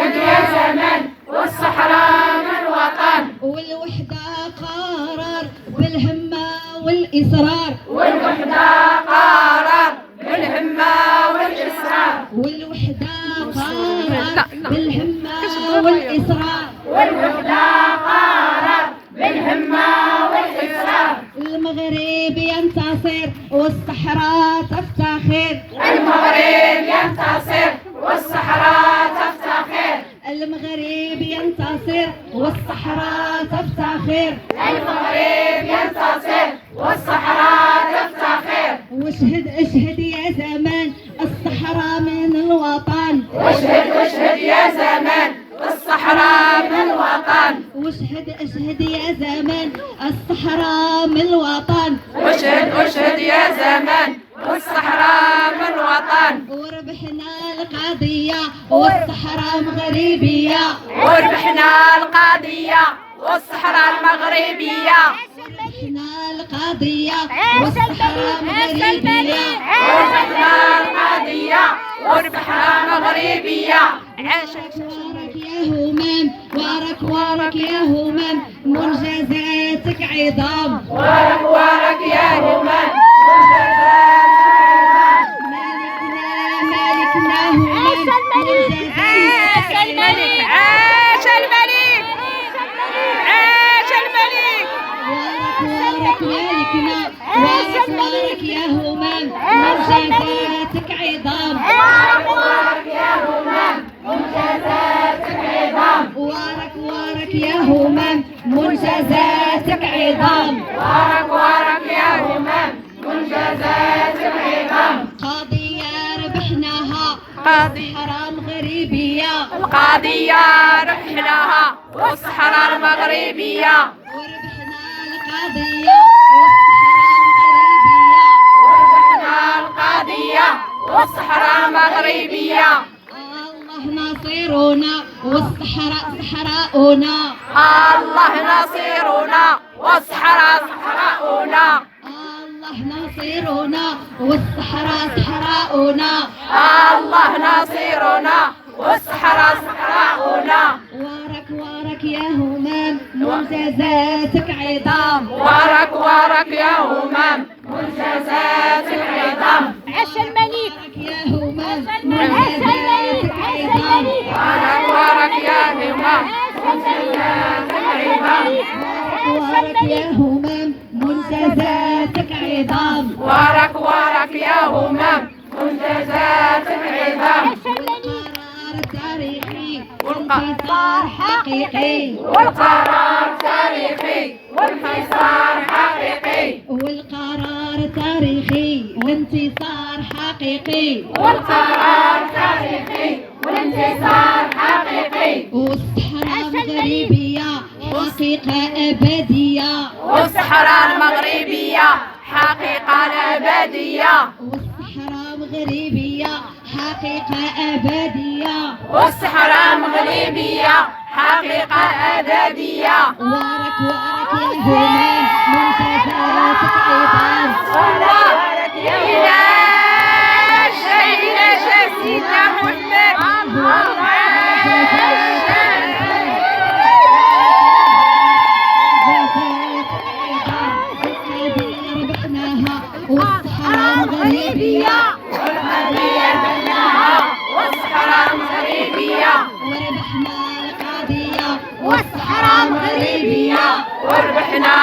واشهد يا زمان والصحراء من وطن. والوحدة قرار بالهمة والإصرار. والوحدة قرار بالهمة والإصرار. والوحدة قرار بالهمة والإصرار. والوحدة قرار بالهمة والإصرار. المغرب ينتصر والصحراء تفتخر. المغرب ينتصر والصحراء تفتخر. المغرب ينتصر والصحراء تفتخر. المغرب ينتصر والصحراء تفتخر. واشهد اشهد يا زمان الصحراء من الوطن. واشهد اشهد يا زمان الصحراء من الوطن. واشهد اشهد يا زمان الصحراء من الوطن. واشهد اشهد يا زمان والصحراء من الوطن. وربحنا القضية والصحراء مغربية. وربحنا القضية والصحراء المغربية. وربحنا القضية والصحراء مغربية. وربحنا القضية والصحراء المغربية. وارك يا همام وارك يا همام منجزاتك عظام. وارك يا همام مالكنا همام عاش الملك عاش الملك عاش الملك. وارك مالكنا وارك يا همام منجزاتك عظام. وارك يا همام منجزاتك عظام. وارك يا همام منجزاتك عظام. وارك يا همام منجزاتك عظام. قضية ربحناها قضية صحراء مغربية. القضية ربحناها والصحراء المغربية. وربحنا القضية والصحراء مغربية. وربحنا القضية والصحراء المغربية. الله ناصرنا والصحراء صحراؤنا. الله نصيرنا والصحراء صحراؤنا. الله ناصرنا والصحراء صحراؤنا. الله نصيرنا والصحراء صحراؤنا. وارك يا همام منجزاتك عظام. وارك يا همام منجزاتك عظام. عاش الملك يا همام منجزاتك عظام. وارك يا همام منجزاتك عظام. وارك يا همام منجزاتك عظام. وارك يا همام منجزاتك عظام. والقرار التاريخي والقرار والانتصار حقيقي. والقرار تاريخي والانتصار حقيقي. والقرار تاريخي والانتصار حقيقي. والقرار تاريخي والانتصار حقيقي. والصحراء مغربية حقيقة أبدية. والصحراء المغربية حقيقة أبدية. والصحراء مغربية حقيقة أبدية. والصحراء المغربية حقيقة أبدية. وارك يا همام منجزاتك عظام. وارك يا إلى سيدنا محمد. ربحناها والصحراء مغربية. والقضية ربحناها والصحراء المغربية. وربحنا القضية والصحراء المغربية. وربحنا